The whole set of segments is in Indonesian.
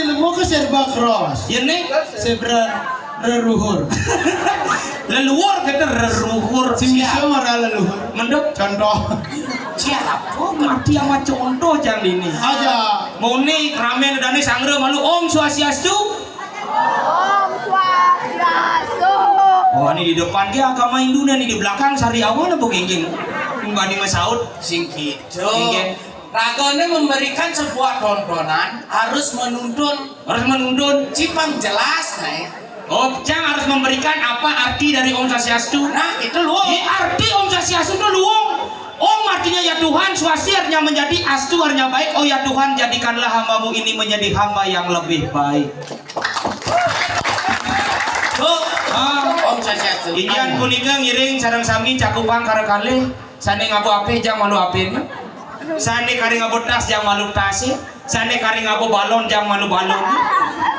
ilmu ke serba cross. Ya nih, Sebra leluhur. leluhur kita leluhur. Si bisa marah leluhur. Menduk Contoh. siapa mati sama contoh jang ini. Aja. Mau nih ramen dan nih sangre malu Om Swastiastu. Om Swastiastu. Oh ini di depan dia agama Hindu nih, di belakang Sariawan apa geng-geng? Bani Masaud Sing gitu. Geng-geng. Ragone memberikan sebuah tontonan harus menuntun cipang jelas nih. Oh, Jang harus memberikan apa arti dari Om Swastiastu? Nah itu luang. Arti Om Swastiastu itu luang. Om artinya ya Tuhan, Swasti artinya menjadi, Astu artinya baik. Oh ya Tuhan, jadikanlah hambamu ini menjadi hamba yang lebih baik. Tuh, Om Swastiastu. Ijan punika ngiring sareng sami cakupang karekale. Sane ngabu ape jang malu apenya. Sane kari ngabu tas jang malu tase. Sane kari ngabu balon jang malu balon.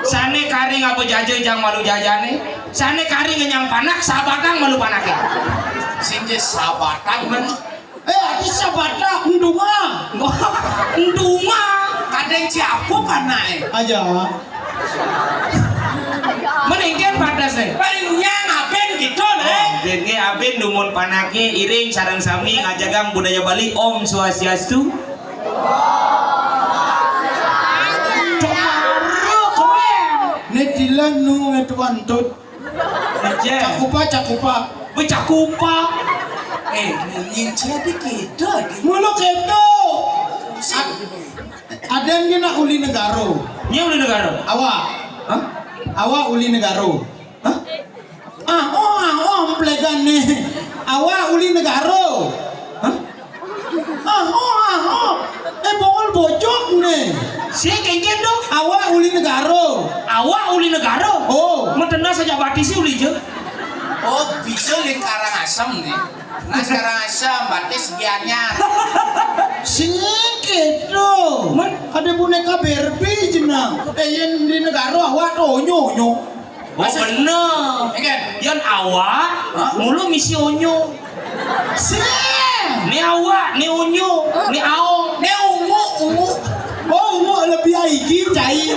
Sane kari ngabu jajo jang malu jajane. Sane kari ngenyang panak sabatang malu panake. Sing sabatang men. Adi sabata ndunga. Nduma Kadang ciapu kan naik. Aja. menengken padas nih. Palingnya ngapain gitu nih? Jadi abin dumun panake iring sareng sami ngajagang budaya Bali Om Swastiastu. Netilan nu ngetuantut. Cakupa. Becakupa. Yang jadi gitu. Mulu keto. Ada yang kena uli negaro. Nya udah negara. Awak. Hah? Awak uli negaro. Hah? Plegan nih. Awak uli negaro. Hah? Bongol bocok nih. Si kengken dong. Awak uli negaro. Awak uli negara. Oh. Metenda saja batisi uli je. Oh bisa di Karangasem nih. Nah Karangasem batis gianyar. Singketo. Man. Ada boneka Barbie jenang. Yang di negara awak tuh nyonyo. Oh bener. Kan? Yan awak mulu misi onyo. Sing. Ni awak, ni onyo, ni aong. Ini ungu. Oh, mau lebih aiki cai.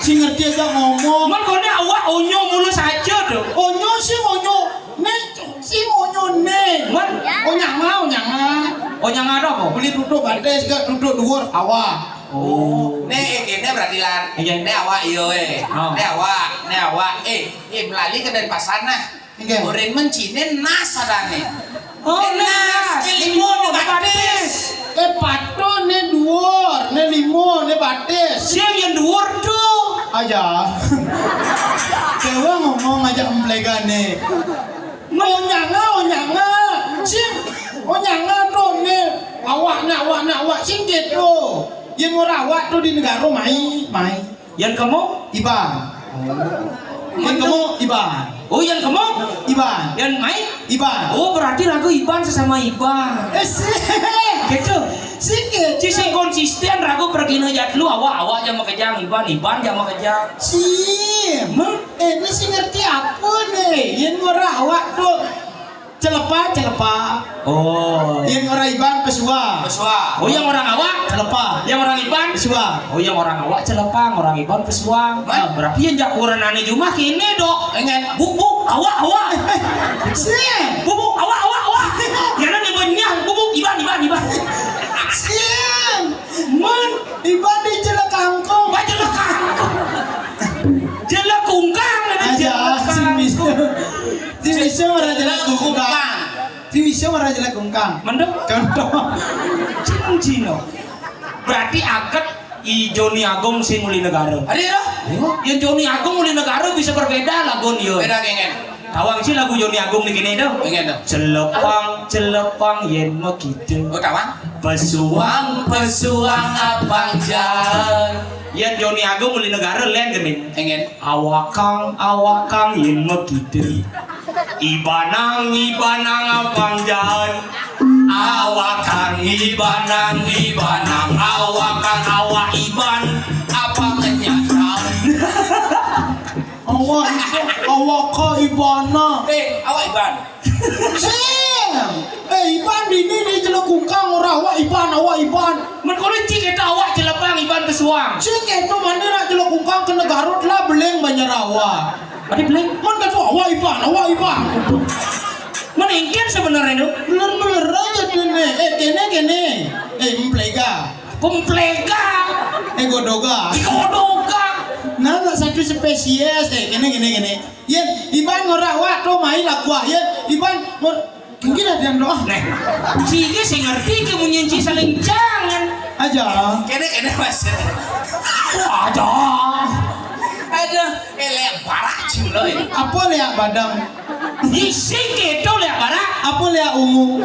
Si ngerti aja ngomong. Man kau ni awak onyo mulu saja tuh. Onyo sih onyo. Nih, si onyo nih. Man, Onyanga. onyang ada apa? Beli duduk bates gak duduk dhuwur awak. Oh. Ini berarti lan. Iya. Ini awak iyo Oh. Ini awak. Melali ke Denpasar nah. Iya. Orang mencinin nas adane. Oh, nas. Limo batis. Pato nih dhuwur, nih limo, nih bates. Siang yang dhuwur tuh. Aja. Dewa ngomong aja emplegan nih. Onyanga. Sing onyanga tuh nih. Awak sing gitu. Yang merawat tuh di negara mai. Yang kamu? Iban. Yang kamu Iban. Oh, yang kamu? Iban. Yang main? Iban. Oh, berarti ragu Iban sesama Iban. Sih. Gitu. Sikit. Cising konsisten ragu pergi ngejat lu awak jam makejang Iban jam makejang. Sim. Ini sih ngerti aku nih. Yang merawat tuh celepa. Oh. Yang orang Iban pesua. Oh, yang orang awak? Celepa. Yang orang Iban? Pesua. Oh, yang orang awak celepang, orang Iban pesuang. Nah, berarti yang jakuran ane cuma kini dok. Enggak. Bubuk awak. Sim. Bubuk awak. Yang ada banyak bubuk Iban. Sim. Man. Iban di jelek kangkung. Baca lekang. Jelek kungkang. Aja. Si bisa marah jelek kungkang. Si bisa marah jelek kungkang. Mendem. Contoh. Cino. Berarti akad i Joni Agung sing uli negara. Ada ya? Yang Joni Agung uli negara bisa berbeda lagun yo. Beda kengen. Tawang sih lagu Joni Agung begini tuh. Kengen tuh. Celepang yen mau gitu. Oh tawang. Pesuang Abang Jan. yang Joni Agung uli negara lain gini. Kengen. Awakang yen mau gitu. Ibanang abang jan. Awakang ibanang awak iban Apa kenyataan? Awak ke Ibana. Awak Iban. Sim. Iban di jelek kungkang orang awak Iban. Men kalau cik kita awak celepang iban suang. Singket tu mana nak jelok kungkang kena Garut lah beleng banyak rawa. Adi beleng. Mun kata awak iban. Meningkin sebenarnya itu. Beler aja kene. Kene. Memplega. Kumplega. Godoga. Kodoga. Nah, tak satu spesies. Kene. Yen iban ngorawak tu main lah kuah. Yen iban mungkin ada yang doa. Nih, sih sih ngerti kemunyian saling jangan. Aja. Kene mas. Aja. Aduh, elek barak culo ini. Apa lihat badang? Isi gitu lihat bara. Apa lihat ungu?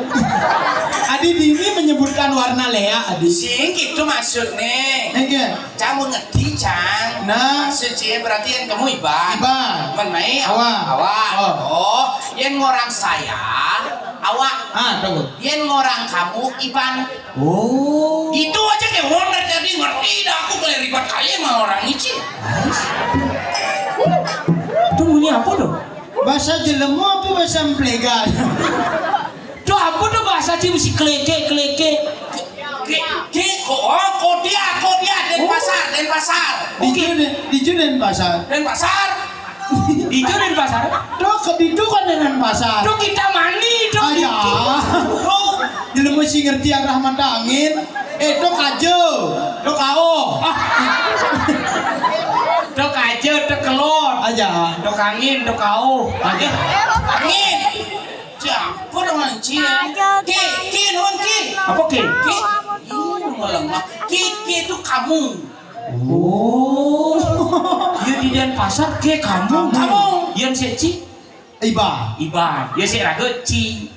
Adi Dini menyebutkan warna lea Adi. Sing gitu maksudnya. Oke. Kamu ngerti cang? Nah. Maksud cie berarti yang kamu iban. Iban. Mai Awak. Oh, yang orang saya awak. Tunggu. Yang orang kamu iban. Oh. Gitu aja kayak wonder jadi ngerti dah aku keliribat kali sama orang ini. Itu bunyi apa tuh? Bahasa Jelemu apa bahasa Memplega? Itu apa tuh bahasa Cina mesti keleke. Kok dia den pasar. Di Denpasar. Den pasar. Itu di pasar. Itu kan dengan pasar. Itu kita mani itu. Aja. Jelemu sih ngerti yang rahmat angin. Itu kajo. Itu kau. Itu kaje, itu kelot. Aja. Itu angin, itu kau. Aja. Angin. Siapa dengan cia? Ki, non ki. Apa ke? Ki. Melemah. Ki itu kamu. Oh. Ya di Denpasar ke kamu. Yang seci Iba. Iban. Ya si raga ci.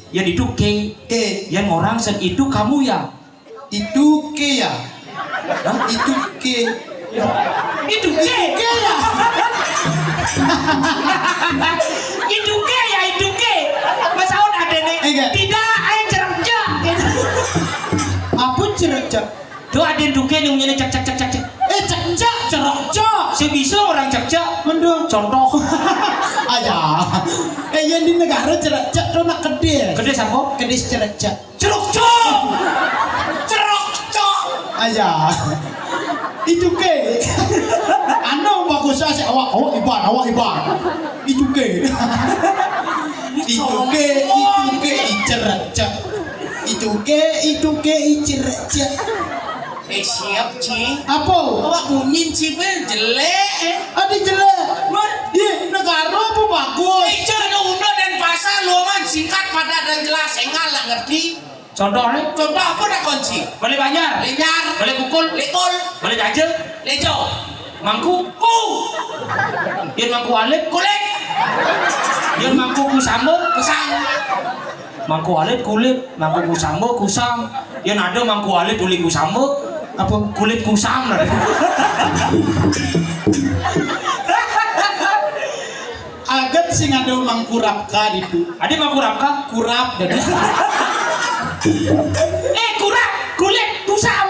Yang itu ke. Yang orang set itu kamu ya. Itu ke ya. Itu ke. Itu ke ya. Itu ke. Masaun ada nih. Tidak, ayo cercak. Apa cercak? Tuh ada duke yang punya cak. Cercak. Sebisa orang cak. Mendung. Contoh. Aja. Yang di negara cercak tu nak kedai. Kedai siapa? Kedai cercak. Cercak. Aja. Itu ke. Anu bagus saya awak iban. Itu ke. Itu ke cercak. Itu ke cercak. Siap ci. Apa? Awak bunyin ci jelek. Adi jelek. Ye, negara apa bagus? Jangan udah dan pasar luaman singkat padat dan jelas enggak lah ngerti. Contohnya? Contoh apa nak kunci? Boleh banyak. Lenyar. Boleh pukul. Lekol. Boleh jajah. Lejo. Mangku. Yang mangku alit. Kulit. Yang mangku kusambel. Kusang. Mangku alit kulit. Mangku kusambel kusam. Yang ada mangku alit kulit kusambel. Apa? Kulit kusam. Agat sing ada mangkurap ka itu. Adi mangkurap kah? Kurap dan Kurap kulit kusam.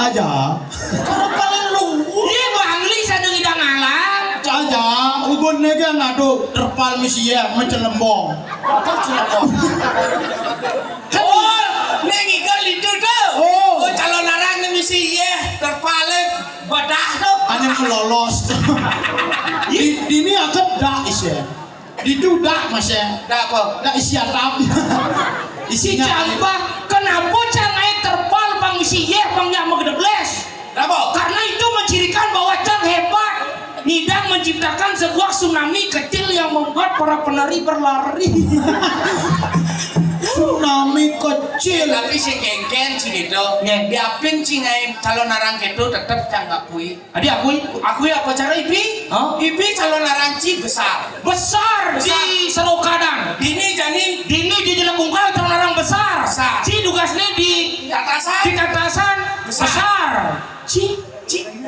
aja. Kalau lu. Iya bangli sadeng idang alam. Aja. Ubun nega nado terpal misia mencelembong. Apa celokong? Oh, nengi kan itu tuh. Oh. Calon larang nih misi ya terpale badah tuh. Hanya melolos. Di ini akan dak isya. Itu dak mas ya. Dak apa? Dak isi atap. Si Jampah, kenapa cangai terpal bang si ye bang yang megedegles? Kenapa? Karena itu mencirikan bahwa Cang hebat. Nidang menciptakan sebuah tsunami kecil yang membuat para penari berlari. Tsunami kecil. Tapi si genggen si gitu. Diapin si ngai calon larang gitu tetap Cang akui. Adi akui Apa cara Ibi? Hah? Ibi calon larang ci besar. besar di Serokadang. Dini jani Dini di Jelekungkal terlarang besar. Besar. Ci tugasnya di atasan. Katasan besar. Ci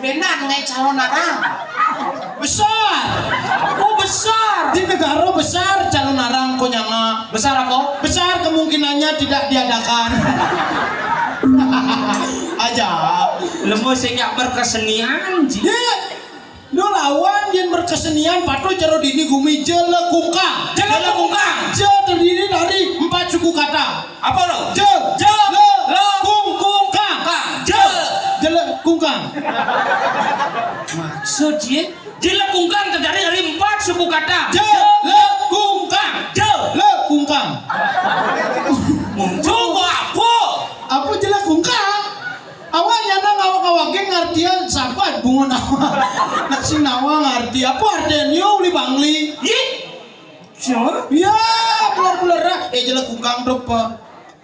Benar ngai calon larang. Besar. oh besar. Di negara besar calon arang konyanga. Besar apa? Besar kemungkinannya tidak diadakan. Aja. Lemu sehingga berkesenian. Ci. Ya. No lawan yang berkesenian patuh jero dini gumi jelekungkang. Jelekungkang. Je terdiri dari 4 suku kata. Apa lo? Je, le, kung, kang. Jelekungkang. Maksud ye? Jelekungkang terdiri dari 4 suku kata. Jelekungkang. Jelekungkang. Muncul kok apa? Apa jelekungkang? Awalnya nang awak-awak ngartian sapat bunga nawa. Nak sing nawa ngarti apa artian yo uli bangli. Ye? Siapa? Ya, belar-belar. Jelekungkang dok Pak.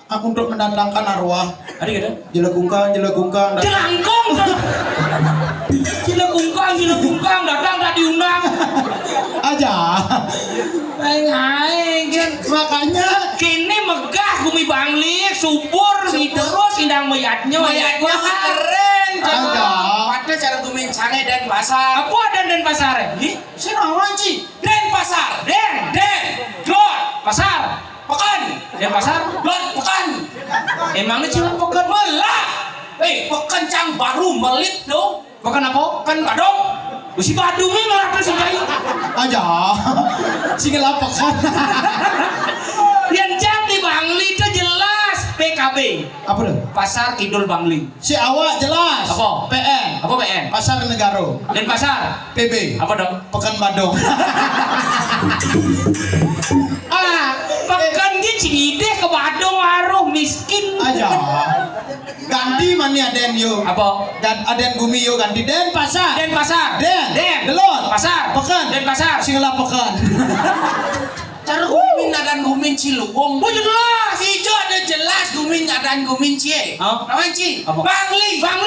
Aku untuk mendatangkan arwah. Ada kata? Jelekungkang. Jelangkung. Jelekungkang datang tak diundang. Aja. Hai, Makanya kini megah bumi bangli, subur, terus indang mayatnya keren Ada. pada cara gumin canggih dan pasar Apa dan pasar? sinawan Ci. dan pasar Den, glot, pasar, pekan den pasar. blot pekan Emangnya cuma pokok melah pekan cang baru melit dong Bukan apa? pekan badong Si Badungnya malah tuh si Jai. Aja. Sing lapakan. Yang jam di Bangli itu jelas PKB. Apa tuh? Pasar Kidul Bangli. Si awak jelas. Apa? PN. Apa PN? Pasar Negaro. Dan pasar PB. apa dong? Pekan Badong. Pekan gitu ide ke Badung waruh miskin. Aja. Ganti mani aden yo. Apa? Dan aden bumi yo ganti den pasar. Den pasar. Den. Den. Delon. Pasar. Pekan. Den pasar. Sing lapakan. cara gumin dan gumin ciluung Oh jelas. hijau ada jelas gumin dan gumin cie Oh. namanya ci Apa? bangli bang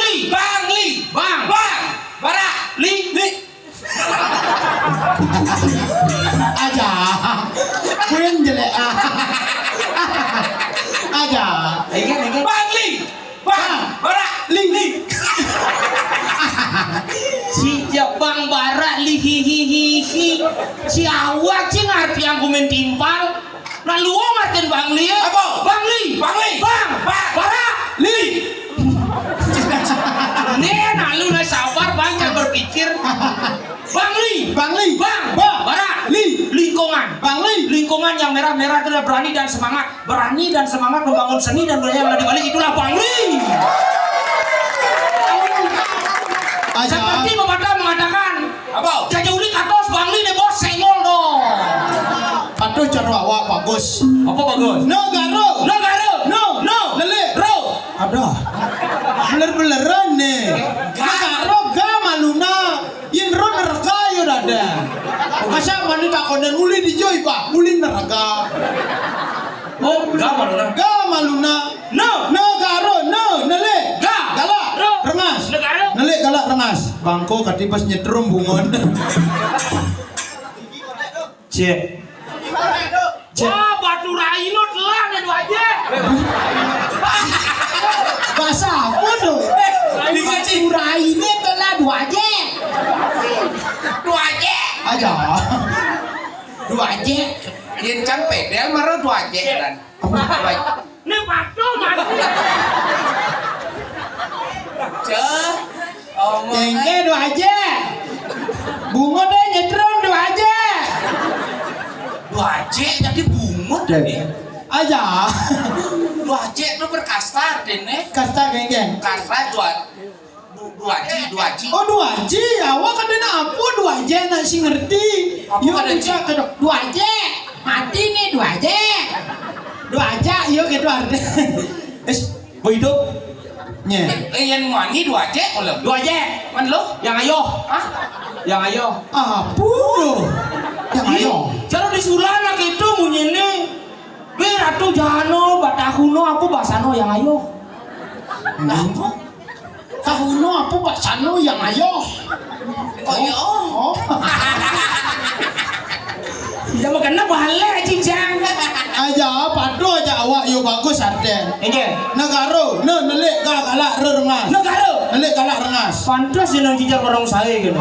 barak Li. Aja. Kuin jelek. Aja. bangli bang barak Ling. Si Jepang Barat li hihihihi. Si awak sih ngerti yang kumen timpal. Nah lu ngertiin Bangli ya? Apa? Bangli. Bang. Barat. Li. Nih, nah lu udah sabar bang, jangan berpikir. Bangli. Bang. Barat. Lingkungan. Bangli. Lingkungan yang merah-merah itu adalah berani dan semangat membangun seni dan budaya yang ada di Bali, itulah Bangli. Aja. Seperti pepatah mengatakan, apa jajaulik atas Bangli nih bos, senggol dong. Aduh cara awak bagus. Apa bagus? Negaro. No. Lele. Ro. Ada. Beler-beleran nih. Negaro ga maluna. Yin ro neraka yo dada. Masa mani takonan uli di joy Pak. Uli neraka. Oh, enggak mana? Ga maluna. No. Negaro. No. Nele. Ga. Galak. Ro. Rengas. Negara. Nele galak rengas. Bangko katibas nyetrum bungon. Cek. Wah, batu rainut lah nih dua aja. Bahasa apa tuh? dikaji Urai ini telah dua aja. Aja. Dua aja. yen cang pedel marah dua aja dan Nih batu mati. ceh Jengke dua aja. Bunga deh nyetrum dua aja. dua aja jadi bungut deh Aja. dua aja itu berkastar deh Kasta geng-geng. kastar dua aji Oh dua aja. Awak kadang apa dua aja nak si ngerti. Apa Yuk kadang bisa kedok dua aja. Mati nih dua aja. Dua aja yuk gitu arti. Es hidup. Nye. yang mani dua aja kalau Dua aja. man lo Yang ayo. ah Yang ayo. Apa tuh? Yang ayo. Cara disulana gitu munyene. Ratu jano batahuno aku basano yang ayo. Apa? Tahuno apa Pak Sano yang ayo? oh iya Oh. Ya makanya balik cincang. Aja padu aja awak yo bagus arten. Ini. Negaro, nelik galak rengas. Negara. Nelik galak rengas. Pantas jeneng cincang orang saya gitu.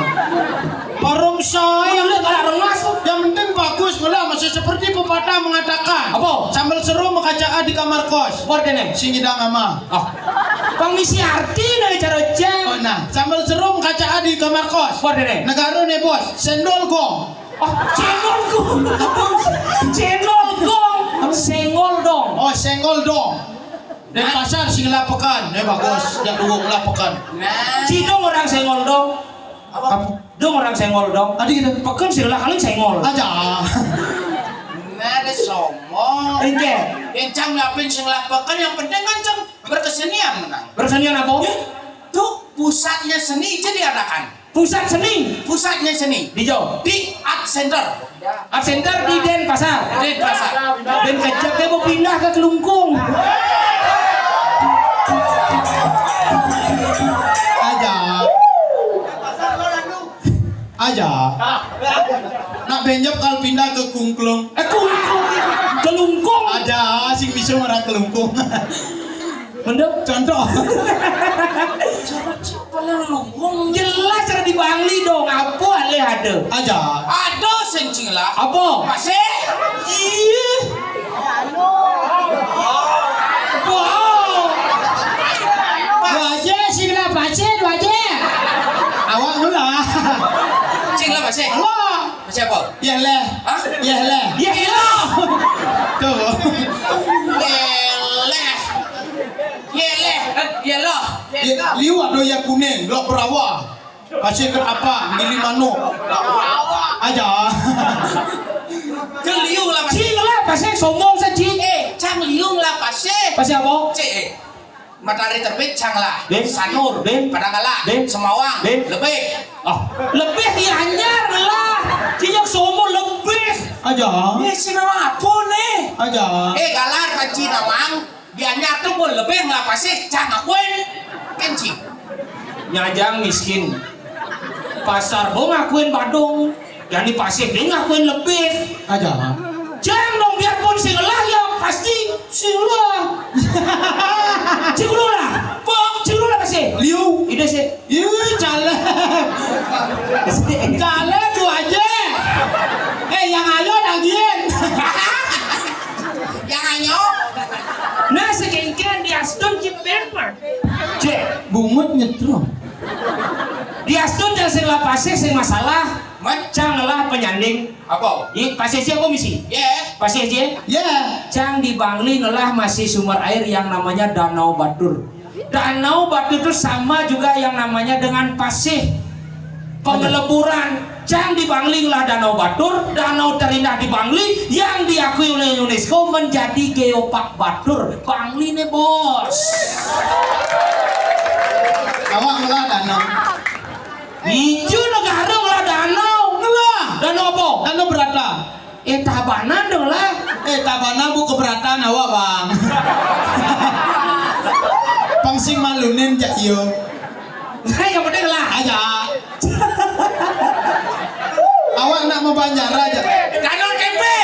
Parung saya Yang lihat galak rengas. yang penting bagus malah masih seperti pepatah mengatakan. Apa? Sambal seru mengkaca di kamar kos. Kordene. Sing ngidang ama. Oh. Pangisi arti nih cara Oh, ceng. nah, sambal seru mengkaca di kamar kos. Kordene. Negaro nih bos, sendol gong. Oh, cengol gong. Cendol gong. Senggol dong. Oh, senggol dong. Dan pasar sing lapekan. Bagus. Jak dulu lapekan. Nah, Cidong orang sengol dong. apa? Dong orang sengol dong. Adi kita. Pekan sih lah kali sengol. Aja. Nah, ada somong. Oke. Yang cang lapin sing lapakan yang penting kan cang berkesenian menang. Persenian apa? Tuh pusatnya seni itu diadakan. Pusat seni Pusatnya seni di Jawa. di Art Center. Art Center di Denpasar. Di pasar. Dan kejap dia mau pindah ke Kelungkung. Aja. Nak benjop kalau pindah ke Kungklung. Kelungkung. Kelungkung. Aja sing bisa orang Kelungkung. Mendok. Contoh. Pelelunggung. Jelas cara di Bangli dong. Apa ale ada? Aja. Ada sencing lah. Apa? Masih. Iya. Anu. Wow. Wajah sing lah pacen wajah. Awak mula. Cing lah masih. Allah. Masih apa? Ya leh. Hah? Ya leh. Ya elah. Tuh. Yeleh. Yeleh. Yelah. Liwat doya kuning, lok berawa. Pasir ke apa? Milih manuk. Aja. Keliung lah masih. Cing lah pasang somong sa cing. Cang liung lah pasir. Pasang apa? Cik, matahari terbit cang lah. Ben. Sanur, Ben. Padangala, Ben. Semawang, Ben. lebih. Ah, lebih dianyar lah. Cing yang somong lebih. Aja. Ini si nama apa nih? Aja. Galar panci namang. Dianyar tuh pun lebih lah pasir. Cang akuin. Kenci. Nyajang miskin. Pasar bo ngakuin Badung. Yang di pasir dia ngakuin lebih. Aja. Jangan dong biarpun singelah ya pasti singelah. Singelah. Bok, singelah pasti. Liu. Ide sih. Ih, calek. Calek tu aja. Yang ayo daging. Yang anyok. Nah sekengken di Aston Cipemar. Cek. Bungut nyetrum. Di Aston jangan sing lah pasir sing masalah. Cang lah penyanding. Apa? Ini pasir siapa misi? Ya. Pasir aja. Ya. Cang di Bangli ngelah masih sumber air yang namanya Danau Batur. Danau Batur itu sama juga yang namanya dengan pasir pengeleburan. Cang di Bangli ngelah Danau Batur, danau terindah di Bangli yang diakui oleh UNESCO menjadi Geopark Batur. Bangli nih bos. Awak ngelah danau. Hijau negara ngelah danau. Ngelah. Danau apa? Danau berata. Tabanan dong lah. Tabana bu keberatan awak bang. Pangsing malunin jak iyo. Nah yang penting lah. Aja. Awak nak membanjar aja. Danau tempe.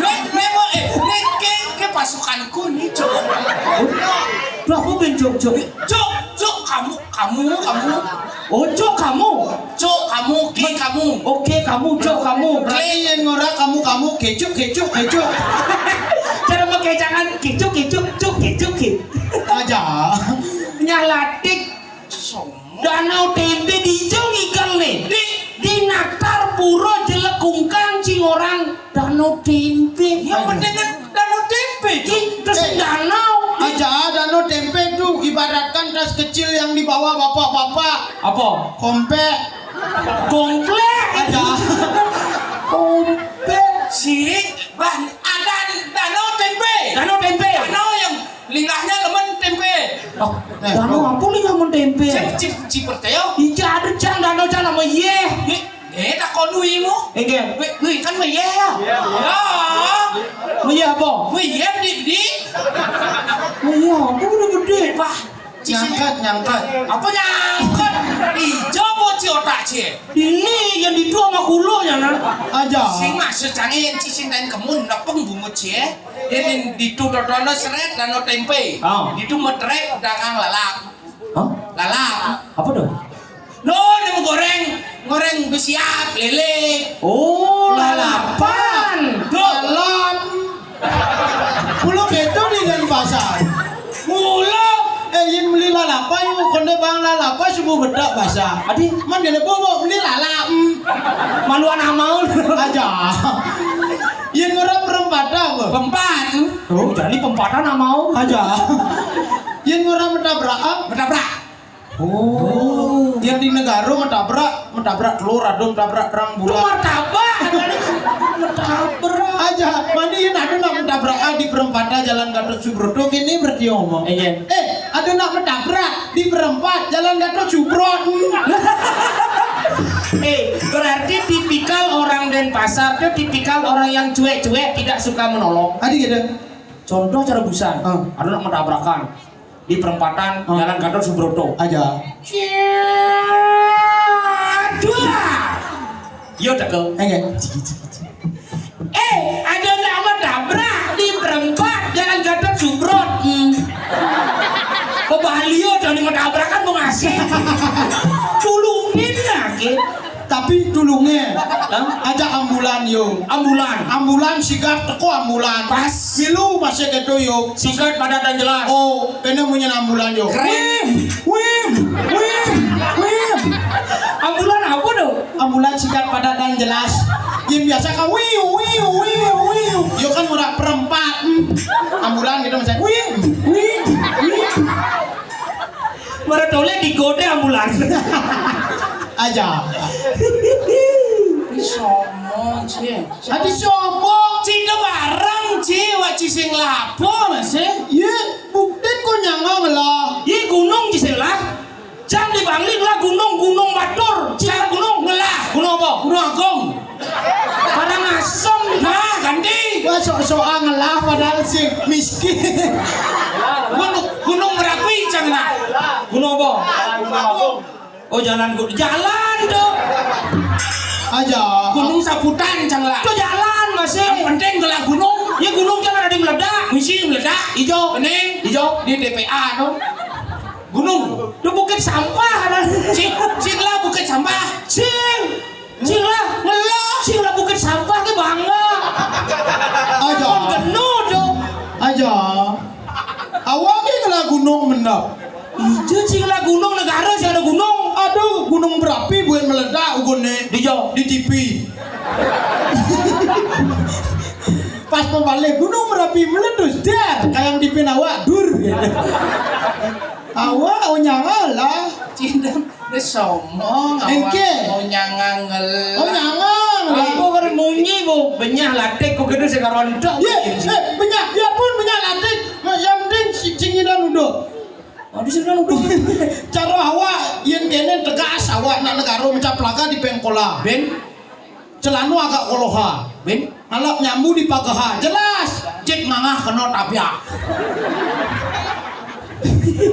Ini ke pasukanku nih cok. Tuh aku bencok cok. Cok kamu. Oh cok kamu. Cok kamu, kamu. Oke kamu cok kamu. Berarti yang ngora kamu kecup. Cara pakai jangan kecup. Aja. Nyalatik danau tempe di jauh ikan nih. Di Naktar Puro Jelekungkang Cingorang danau tempe. Yang penting kan danau tempe. Terus danau. Aja danau tempe tuh ibaratkan tas kecil yang dibawa bapak-bapak. Apa? Komplek. Komplek. Aja. Komplek. Ada danau tempe. Danau tempe. Danau yang linggahnya lemen tempe. Oh, danau apa nih kamu tempe? Ciperteo. Ija ada cang danau cang nama ye. Tak konui mo. Enggak. Wih kan wih ya. Ya. Iya apa? Wih ya di. Iya apa udah gede. Wah. Nyangkat. Apa nyangkut? Ijo boci otak cie. Ini yang di dua sama kulonya nah. Aja. Sing masuk canggih yang cicing dan kemun nepeng bungut cie. Yang di tu dodono seret danau tempe. Oh. Di tu metrek dagang lalap. Hah? Lalap. Apa dong? No, nemu goreng besiap lele. Oh, lalapan. Dalam. Pulau itu di Denpasar. Mula. Yin beli lalapa yuk konde bang lalapa subuh bedak basah. Adi, Man gede bobo beli lalap. maluan amal. Aja. Yen ora perempatan apa? Pempat. Oh, jadi pempatan nak mau. Aja. Yen ora mentabrak. Menabrak. Oh. Yang di negara mentabrak telur adon mentabrak terang bulan. Martabak. Mentabrak aja. Mandi yen ada nak mentabrak di perempatan Jalan Gatot Subroto kini berarti ngomong. Iya. Ada nak mentabrak di perempat Jalan Gatot Subroto. Berarti tipikal orang Denpasar itu tipikal orang yang cuek-cuek, tidak suka menolong. Adi gitu. Contoh cara busan, ada nak mentabrakan di perempatan Jalan Gatot Subroto. Aja. Yo dekel. Ada nak mentabrak di perempat Jalan Gatot Subroto. Kebahalio dan mentabrakan mau ngasih. Tulungin lagi. Tapi tulungnya aja ambulan yo. Ambulan sigap teko ambulan. Pas. Milu masih gitu yo. Singkat pada dan jelas. Oh, kena punya ambulan yo. Wim. Ambulan apa tuh? Ambulan singkat pada dan jelas. Yang biasa kan wiu. Yo kan udah perempat. Ambulan gitu misalnya wim. Meretolnya digode ambulan. Aja. Sombong cie. Adi sombong. Ci kebareng cie waci sing lapo masih. Ye, buktin kok nyangong lah. Ye gunung jiselah. Jam di Bangli lah gunung Batur. Cara gunung ngelah. Gunung apa? Gunung Agung. Pada ngasem nah ganti. Wah sok-sokan lah padahal sih miskin. Gunung Merapi cangna. Gunung apa? Oh jalan tuh. Aja. Gunung Saputan cangla. Itu jalan masih. Yang penting gelah gunung. Ya gunung jangan ada yang meledak. Misi meledak. Ijo. Bening. Ijo. Di DPA tuh. Gunung. Itu bukit sampah. Cing lah bukit sampah. Cing lah ngelah. Cing lah bukit sampah ke bangga. Aja. Penuh tuh. Aja. Awalnya ngelah gunung mendap. Ijo cing lah gunung negara sih ada gunung. Aduh, gunung berapi buat meledak ugunnya di TV. Pas membalik gunung berapi meletus der kayak di Pinawa dur. Awak onyangan lah. Cinta sombong. Engke. Onyangan. Onyangan lah. Aku kan munyi bu benyah latek kok gede sekarang itu. Banyak dia pun banyak latih. Yang penting cingidan udah. Di sini udah. Cara awak yang kene tegas awak nak negara mencaplaka di pengkola. Ben, Celanu agak koloha. ben, Alap nyambu di pagaha. Jelas. Cek ngangah kena tabiak.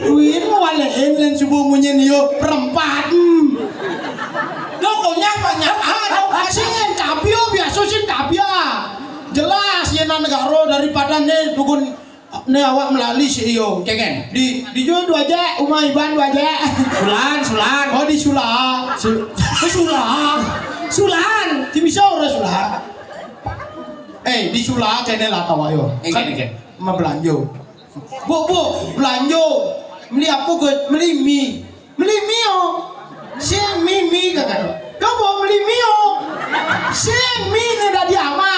Win walein len subuh munyen yo perempat. Pokoknya banyak Sing tabio biasa sing tabia. Jelas yen negara daripada ne dukun ne awak melalui si iyo. Kengen. Di jual 2 aja, umah iban 2 aja. Sulan. Oh di Sula. Sulan. Ti bisa ora Sula. Di Sula kene lah tawa yo. Engken. Ma belanjo. Bu, belanjo. Beli apa gue? Beli mie. Beli mie yo. Sing mie kakak. Kau mau beli mie yo. Sing mie ne dah diama.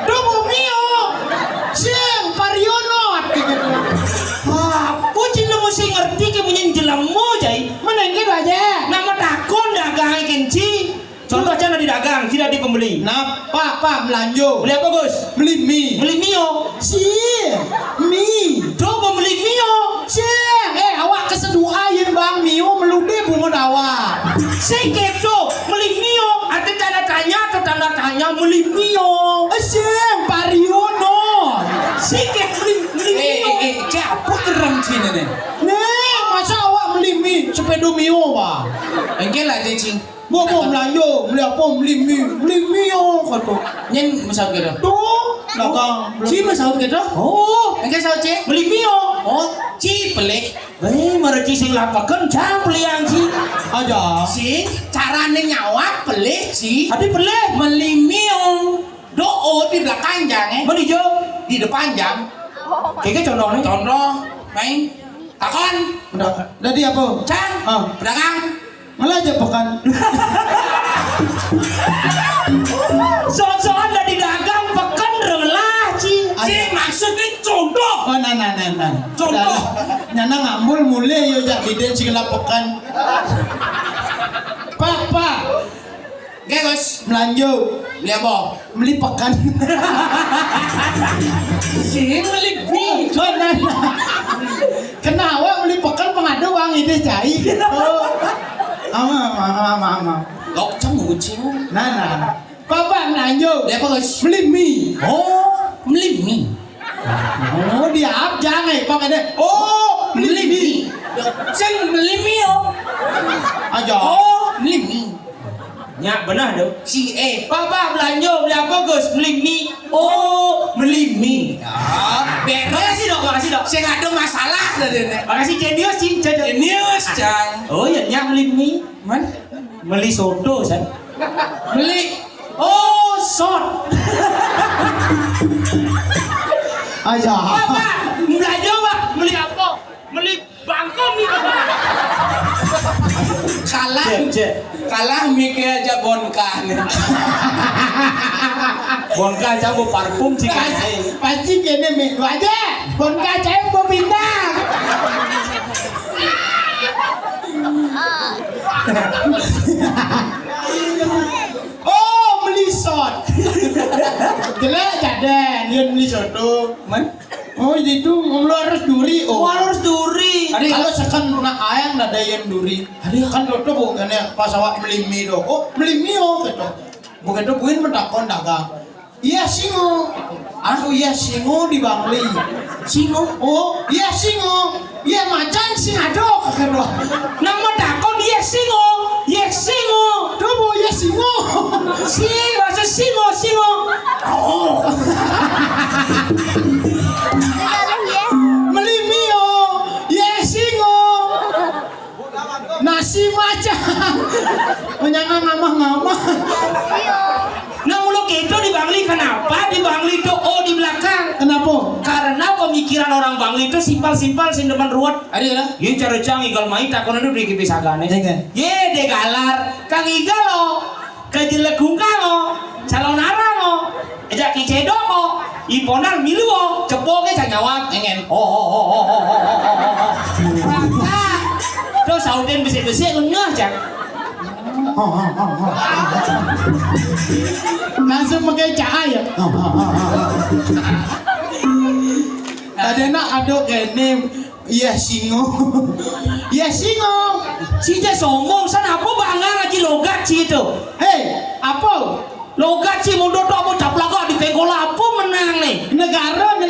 Kau mau mie yo. Sing pariono gitu. Aku cina mesti ngerti ke punya jelemu jai. Menengke aja. Nama takon dagang kenci. Contoh aja di dagang, tidak di pembeli. Nah, Pak belanjo. Beli apa Gus? Beli mie. Beli mio. Mie. Coba beli mio. Awak kesedua yen bang mio melude bunga dawa. Sekedo beli mio. Ada tanda tanya beli mio. Pariono. Seket beli mio. Cek apa kerem cina nih? Masa awak beli mie sepedo mio pak? Engken lah cing. Mau belanja, beli apa? Beli mie yo kata. Nyen masaut gitu. Tuh, dagang. Ci masaut gitu. Oh, Engken saut cek. beli mio. Oh, ci pelik. Mereka sing lapakan jam beli yang ci. Aja. Sing carane nyawat pelik ci. Tapi beli. Beli mio. Doo di belakang jang Beli jo. di depan jang. Kayak contohnya. Contoh, main takon. Jadi apa? Cang, pedagang. Malah aja pekan. Soal-soal dari dagang pekan Oh, nah. Contoh. Nyana ngambul mulai yo jak diden sing lapokan. Pak. Oke, Gus. Melanjo. Beli apa? Beli pekan. Si beli mie. Oh, nah. Kenapa beli pekan pengadu uang ini cai gitu. Ama. Lok cang ngucing. Nah. Papa melanjo. Beli apa, Gus? Beli mie. Oh, beli mie. Oh, dia apa jangan pakai deh. Oh, beli mie. Cang beli mie oh. Aja. Oh, beli mie. Ya benar dong. Si Papa belanja beli apa Gus? Beli mie. Oh, beli mie. Ya, Makasih beres. dok. Saya nggak ada masalah tadi. Makasih Jenius sih. News, Cang. Oh ya, nyak beli mie. Man? Beli soto san. Beli. Oh, sot. Aja. Papa belanja pak. Beli apa? Beli bangkok mie Papa. Kalah mie ke aja bonkan. Bongka campur parfum sih Pasti kene mie lu aja. Bon kacang mau pindah. Oh, beli sot. Jelek jaden, dia beli soto. Man? Oh, itu lu harus duri. Oh, harus duri. kalau sekan nak ayang ada yang duri. Kan itu bukan ya pas awak beli mie do. Oh, beli mie oh gitu. Bukan itu buin mentakon dagang. Iya singo. Aku iya singo di Bangli. Singo. Oh, iya singo. Iya macan sing ado kakek do. Nama dakon yes singo. Yes singo. Tuh bu iya singo. Sing bahasa singo. Oh. Beli mie oh. Iya singo. Nasi macan. Menyangan ngamah-ngamah. Nah mulut itu di Bangli kenapa? Di Bangli itu oh di belakang. Kenapa? Karena pemikiran orang Bangli itu simpel-simpel sing depan ruwet. Ada lah. Ye cara cang igal mai takon itu di kipisagane. Jangan. Ye de galar kang igal lo. Kejelegung lo. Calon arang lo. Ejak kicedo lo. Iponan milu lo. Cepoke cang nyawat. Engen. Oh. Terus sauden besik-besik lengah cang. Langsung pakai cahaya. Ada nak aduk kene. Iya singo. Iya singo. Si je sombong sana apa bangga lagi logat si itu. Hei, apa? Logat si mundur tu apa caplaga di pegola apa menang nih. Negara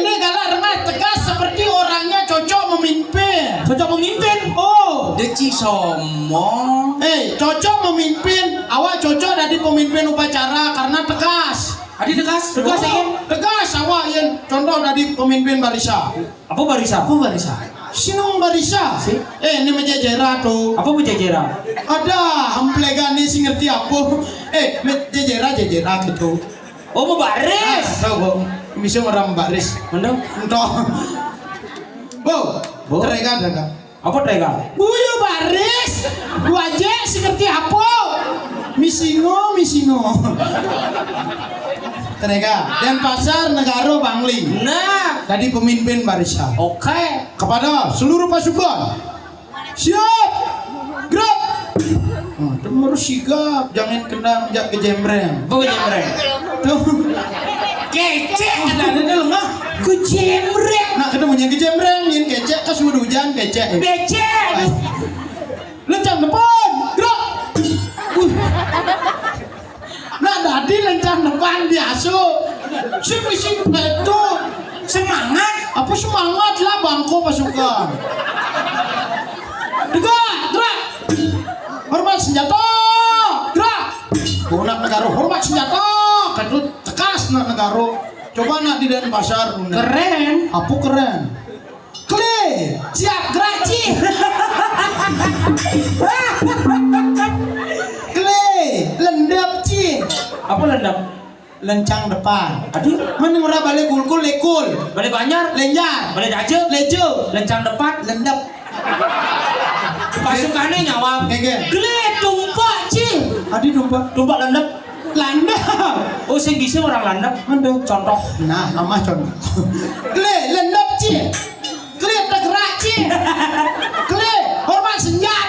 rengat tegas seperti orangnya cocok memimpin. Cocok memimpin. Oh, Deci somong. hei, cocok memimpin. Awak cocok jadi pemimpin upacara karena tegas. Adi tegas ingin. Tegas awak yang contoh dari pemimpin barisa. Apa barisa? Apa barisa? Sinong barisa. Si? Ini menjejera tuh. Apa berjejera? Ada hamplegane sing ngerti apa. Jejera gitu. Oh mau baris. Tahu kok. Bisa orang baris. Mendong. Entah. Bu, Bu. terega. Apa tega? Buyo baris. Bu aja sing ngerti apa. Misingo. Terega. Dan pasar negara Bangli. Nah, Tadi pemimpin barisa. oke. Kepada seluruh pasukan. Siap. Gerak. Harus sigap, jangan kena jak kejembreng. Apa berjembreng? Tuh. Kece. Ada dalam mah. Kejembreng. Nak ketemu yang kejembreng, yang kecek kas hujan kecek. Becek. Lencang depan, gerak. Nah, tadi lencang depan biasa. Sip itu semangat. Apa semangat lah bangko pasukan. Gerak. Hormat senjata. Gerak. Bunak negara hormat senjata. Kadut tekas nak negara. Coba nak di Denpasar. Keren. Apa keren? Kle, siap gerak Ci. Kle, lendap Ci. Apa lendap? Lencang depan. Aduh, Mana ora balik kulkul lekul. balik banyak. Lenjar. Balik aja. Lejo. Lencang depan. Lendap. Pasukannya nyawang. Kege. Gile tumpak Ci. Adi domba. Tumpak landap. Landap. Oh sing bisa orang landap. Mandok. Contoh. Nah, nama contoh. Kle, lendap Ci. sih. Kle, hormat senjat.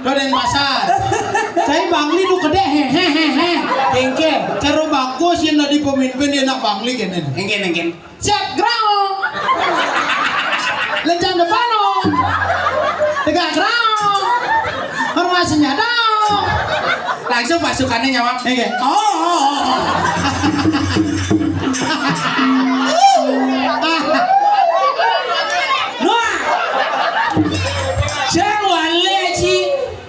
Doden pasar. Saya bangli nu gede hehehe. Bengke, cara bagus yang tadi pemimpin dia nak bangli kene. Engken. Siap grao. Lencang depan no. Tegak grao. Hormat senjata. Langsung pasukannya nyawat. Oke. Wah. Jangan wale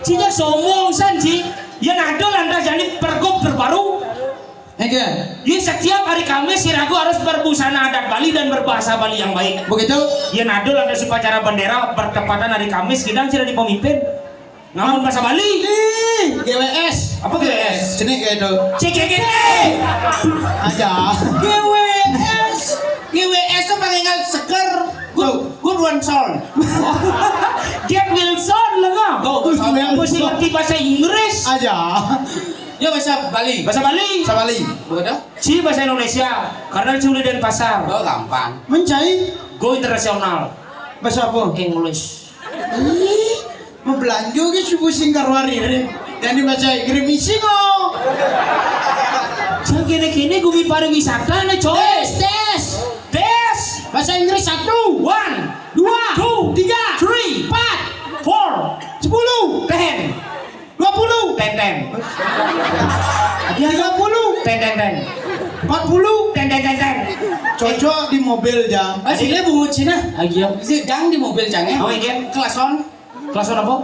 cinya somong sanji. Yang ada lantas jadi pergub terbaru. Oke. Jadi setiap hari Kamis si Ragu harus berbusana adat Bali dan berbahasa Bali yang baik. Begitu. Yang ada lantas upacara bendera bertepatan hari Kamis kita sudah di pemimpin. Namun bahasa Bali. GWS. Apa GWS? Sini gitu. CGGT. Aja. GWS tuh panggilan seger. Good one soul. Get Wilson lah nggak? Yang mesti ngerti bahasa Inggris. Aja. Ya bahasa Bali. Bahasa Bali. Sabali. Begitu? Si bahasa Indonesia. Karena culi dan pasar. Oh gampang. Mencai. Go internasional. Bahasa apa? English. Mau belanja ke subuh singkar wariri. Yang dibaca Inggris misi kok. Jangan kini-kini gumi pariwisata nih coy. Tes. Bahasa Inggris 1, 1, 2, 2, 3, 3, 4, 4, 10, 10, 20, 10, 10, 30, 10, 40, 10, 10, 10. cocok di mobil jam. Aslinya bungut Cina. Ayo. Jang di mobil jangan. Oh iya. Kelason. Kelas apa?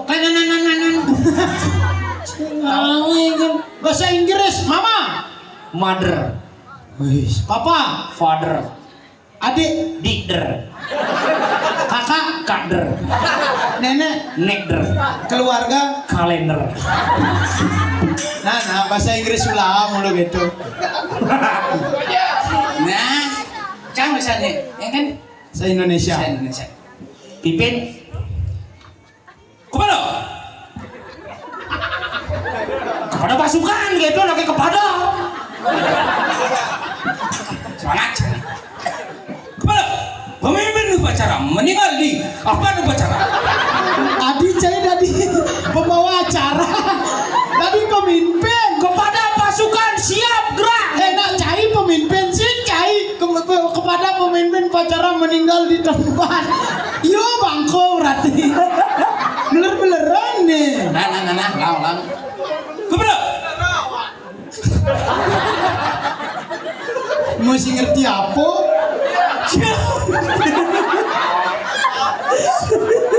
Bahasa Inggris, mama, Mother, papa, father, adik, dikder, kakak, kader, nenek, nekder, keluarga. kalender. Nah, bahasa Inggris ulah mulu gitu. Nah, Cang misalnya, ya kan? Saya Indonesia. Saya Indonesia. Pipin. Kepada. Kepada pasukan gitu lagi kepada. Semangat. Kepada pemimpin upacara meninggal di apa upacara? Adi saya tadi pembawa acara. Tadi pemimpin. Kepada pasukan siap gerak. Enak cai pemimpin sih cai kepada pemimpin upacara meninggal di tempat. Yo bangko berarti. Beler-beleran nih. Nah, lang. Kepada. Mesti ngerti apa?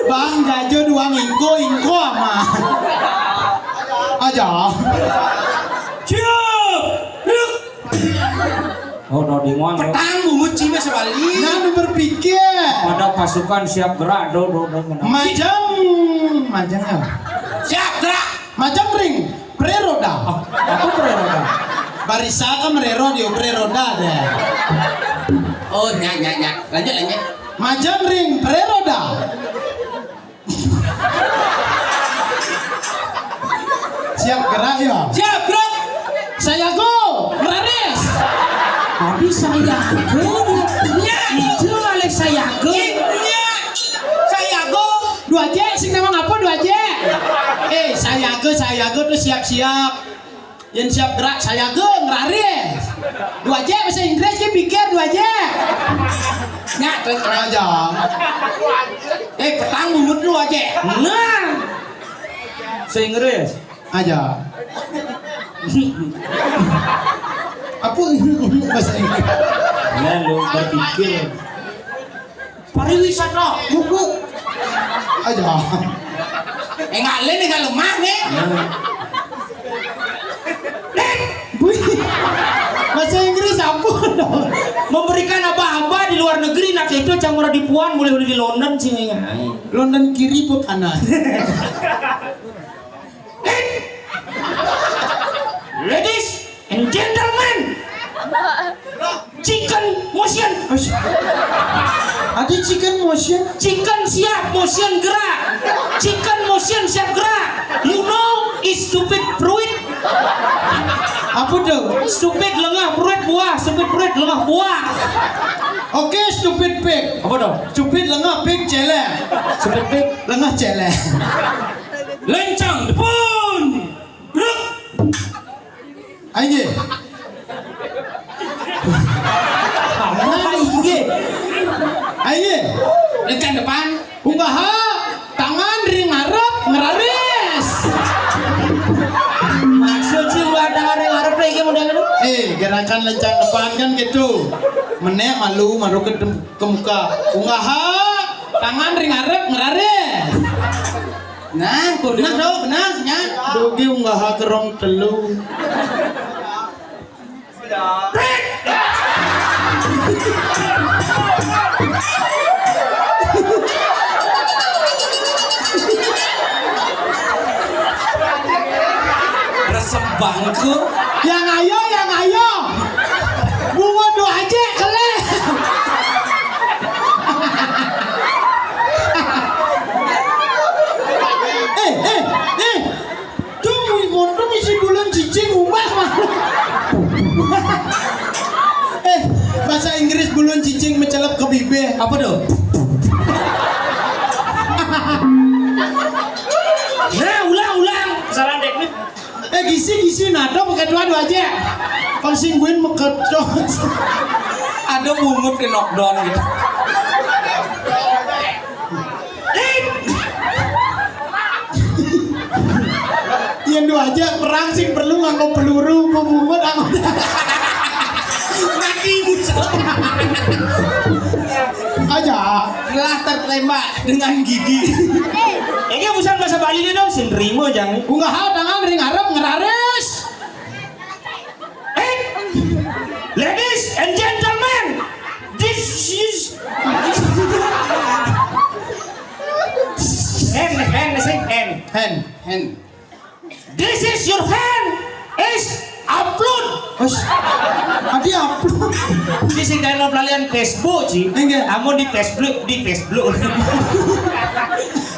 Bang Jajo dua ingko ama. Aja. Siap. Yuk. Oh, no dimang. Petang bungut Cina sebalik. Nah, berpikir. Pada pasukan siap gerak. Majang ya. Siap gerak. Macam ring, preroda. Apa periode? Barisa kan merero dia preroda deh. Oh, nyak. Lanjut. Macam ring, preroda. Siap gerak ya. Siap gerak. Saya go, meraris. Tadi saya go. Itu oleh saya go. Nyak. Saya go. 2J, sing nama ngapa 2J? Saya go tuh siap-siap. Yang siap gerak saya go, meraris. 2J bahasa Inggris dia pikir 2J. Nyak terus Aja. petang bungut lu aja. Nah. Seinggris. Aja. Apa bahasa Inggris? Lalu berpikir. Pariwisata. Buku. Aja. Ngalen nih kalau lemah nih. Wih. Bahasa Inggris apa dong? Memberikan apa-apa di luar negeri nak itu yang murah di Puan boleh di London sih. London kiri pun kanan. Ladies and gentlemen, chicken motion. Ada chicken motion. Chicken siap motion gerak. Chicken motion siap gerak. You know is stupid fruit. Apa dong? Stupid lengah fruit buah. Stupid fruit lengah buah. Oke, stupid pig. Apa dong? Stupid lengah pig celeng. Stupid pig. Lengah celeng. Lencang depan. Gerak. Ayo. Apa ini? Ayo. Lencang depan. Unggaha tangan ring ngarep ngeraris. Maksud sih gua tangan yang harap lagi model itu. Gerakan lencang depan kan gitu. Menek malu maru ke muka. Unggaha tangan ring ngarep ngeraris. Nah, benar dong, benar nya. Dogi unggaha kerong telu. Resep bangku. Yang ayo. Bunga doa aja keleh. Tuh montung isi bulan cicing umah mah. Bahasa Inggris bulan cicing mencelap ke bibir. Apa dong? Nah, ulang. Salah teknik. Gisi nado pakai dua aja. Kalau singguin mekecot. Ada bungut ke knockdown gitu. Yang dua aja perang sih perlu nganggo peluru membumut anggot. Mati musuh. Aja. Telah tertembak dengan gigi. Ini bukan bahasa Bali nih dong, sindrimo jangan. Unggaha tangan ring arep ngeraris. Ladies and gentlemen, this is Hand. This is your hand is upload. Adi upload. Ini sing dalam pelalian Facebook sih. Enggak. Amun di Facebook.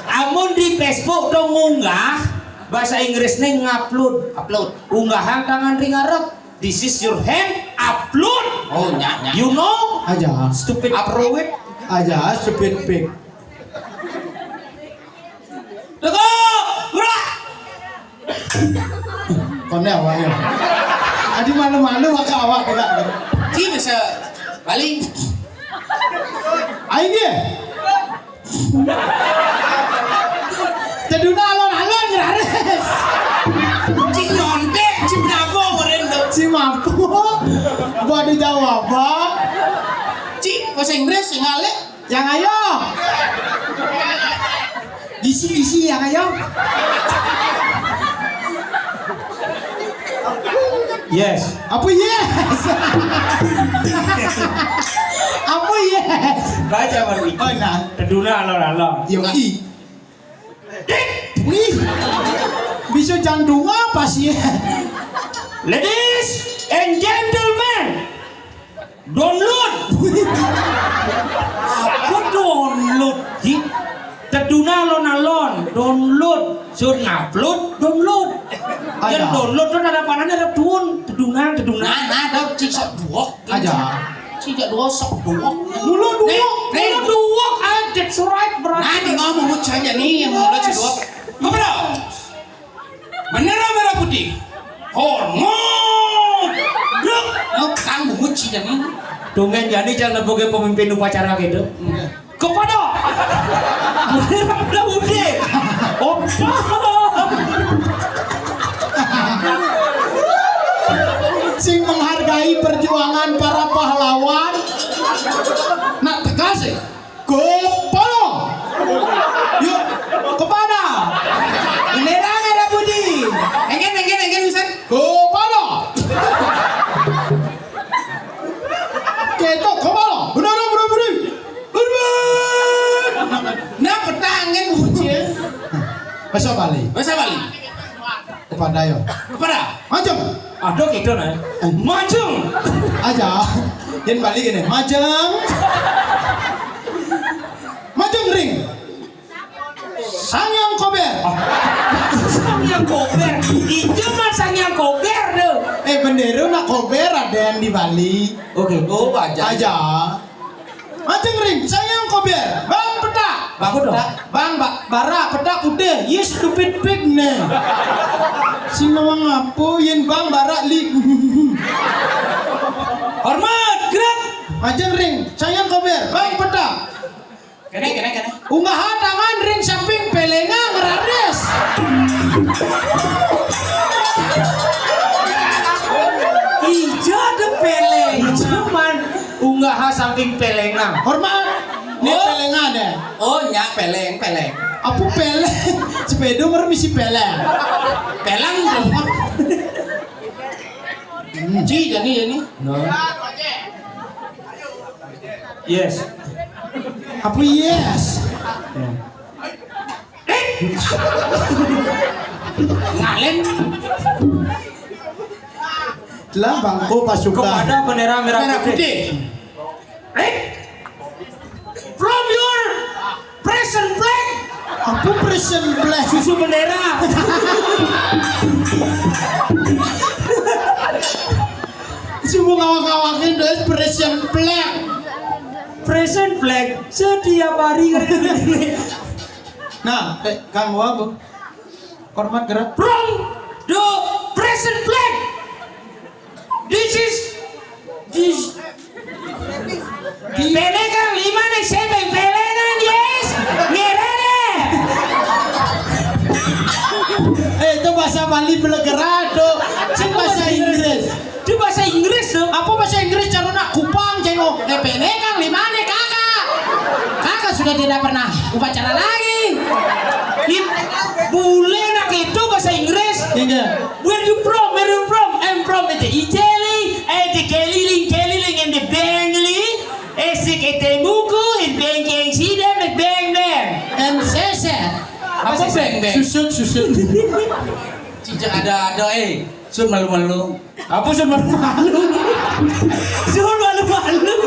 Amun di Facebook dong ngunggah bahasa Inggrisnya ngupload. Unggahan tangan ring arep. This is your hand upload. Oh, nya. You know? Aja. Stupid approve. Aja stupid pig. Teko, gerak. Kone awak ya. Adi malu-malu maka awak gerak. Ci bisa balik. Ayo dia. Teduna alon-alon ngeraris. Ci nyontek, ci nabo merendo. Si mampu. Buat dijawab, Pak. Ci bahasa Inggris ngale. Yang ayo. Isi yang ayo. Yes. Apa yes? Apa yes? Baca baru Oh nah. Teduna alon-alon. Yo i. Wih. Bisa jantung apa sih? Ladies and gentlemen, download. Apa download? Teduna alon-alon, download. Sur upload, download. Yang download itu ada panahnya ada tuun, teduna. Nah, ada ci sok duok. Aja. Ci dua sok duok. Mulu dulu. Kalau dua, that's right, Nah, berarti. di ngomong saja nih yang mulai ci duok. Apa dong? Beneran merah putih. Hormon. Duk, kang bungut ci jadi. Dongeng jadi jangan sebagai pemimpin upacara gitu. Kepada merah putih. Sing menghargai perjuangan para pahlawan. Nak tekasih. Kepada. Yuk, kepada. Bendera merah putih. Enggen bisa. Kepada. Ketok kepada. Benar. Nah, petangan bungut. Bahasa Bali. Bahasa Bali. Kepada yo. Kepada. Macam. Aduh gitu nah. Macam. Aja. Jangan Bali gini. Macam. Macam ring. Sangyang kober. Sangyang kober. Itu mah sangyang kober tuh. Bendera nak kober ada yang di Bali. Oke. Oh, aja. Aja. Ajeng ring, sayang kober. Bang pedak. Bang pedak. Bang bara pedak udah. Yes stupid pig ne. Sinawang ngapo yen bang bara li. Hormat, gerak. Ajeng ring, sayang kober. Bang pedak. Kene. Unggah tangan ring samping pelenga ngerares. Ijo ada peleng. Cuman unggah samping pelengan. Hormat. Nih pelenga deh. Oh, nyak peleng. Apa peleng? Sepeda mermisi peleng. Pelang dong. Ji jadi. No. Yes. Apa yes? Ngalen. Telah bangko pasukan. Kepada bendera merah putih. From your present flag. Apa present flag? Susu bendera. Semua ngawak-ngawakin deh present flag. Present flag setiap hari. Nah, kamu apa? Hormat gerak. From the present flag. This pelengan 5 nih saya pelengan yes. Ngerene. Itu bahasa Bali belegerado. Itu bahasa Inggris. Itu bahasa Inggris dong. Apa bahasa Inggris caranya kupang cengok. Pelengan 5 nih kakak. Kakak sudah tidak pernah upacara lagi. Bule nak itu bahasa Inggris. Iya. Where you from? I'm from Italy. The Keliling and the Bengali. The Temuku and Bengkeng Sidam and Bang. And sese. Apa beng? Susut. Cijak ada Sun malu-malu. Apa sih malu-malu? Sun malu-malu.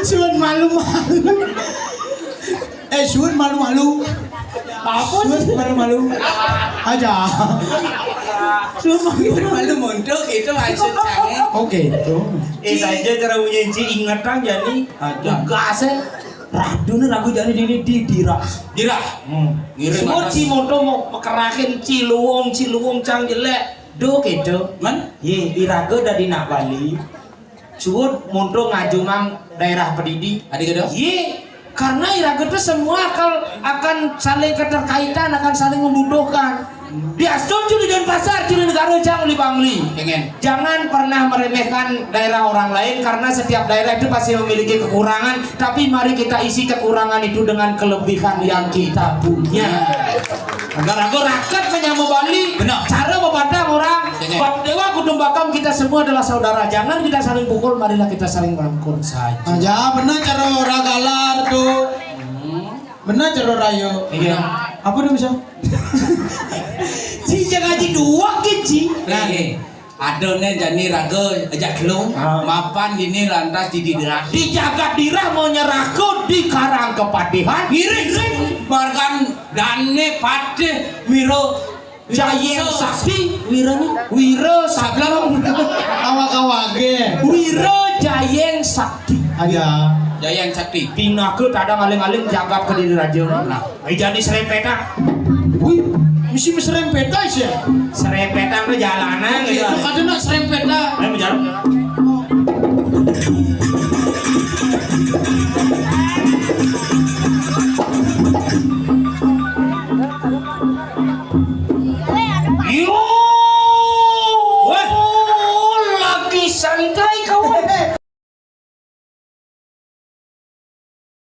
Sun malu-malu. Apa sih malu-malu? Aja. Malu mondok itu maksud canggih. Oke. Saja cara menyanyi ingatan jadi gasnya radun lagu jadi ini dirah. Ngirim Semua atas. Cimoto mau pekerakin Ciluwung cang jelek do kedo Man? ye iraga dari nak Bali suwun monto ngajumang daerah pendidi Adik gedo? ye karena iraga itu semua akan saling keterkaitan, akan saling membutuhkan. Dia setuju di Denpasar, di negara jangan Bangli. Jangan pernah meremehkan daerah orang lain karena setiap daerah itu pasti memiliki kekurangan. Tapi mari kita isi kekurangan itu dengan kelebihan yang kita punya. Agar aku rakyat menyambut Bali. Benar. Cara memandang orang. Jangan. Bab Dewa Kudum Bakam kita semua adalah saudara. Jangan kita saling pukul, marilah kita saling merangkul saja. Aja benar cara orang galar tuh. Benar cara rayo. Iya. Apa dia bisa? Si jangan ngaji dua keci. Nah, adone jani raga ajak gelung, mapan dini lantas di dirah. Di jagat dirah mau nyerahku di karang kepatihan. Ngiring barkan dane pade miro Jayeng sakti Wiro Sablong Awak-awake. Wiro Jayeng sakti Aja. Jayang Sakti. pinaku tada ngaling-ngaling jagap ke diri raja. Nah, jadi serempetan. Wih, mesti serempet aja. Serempetan ke jalanan gitu. Itu kadang nak serempet dah. Ayo berjalan.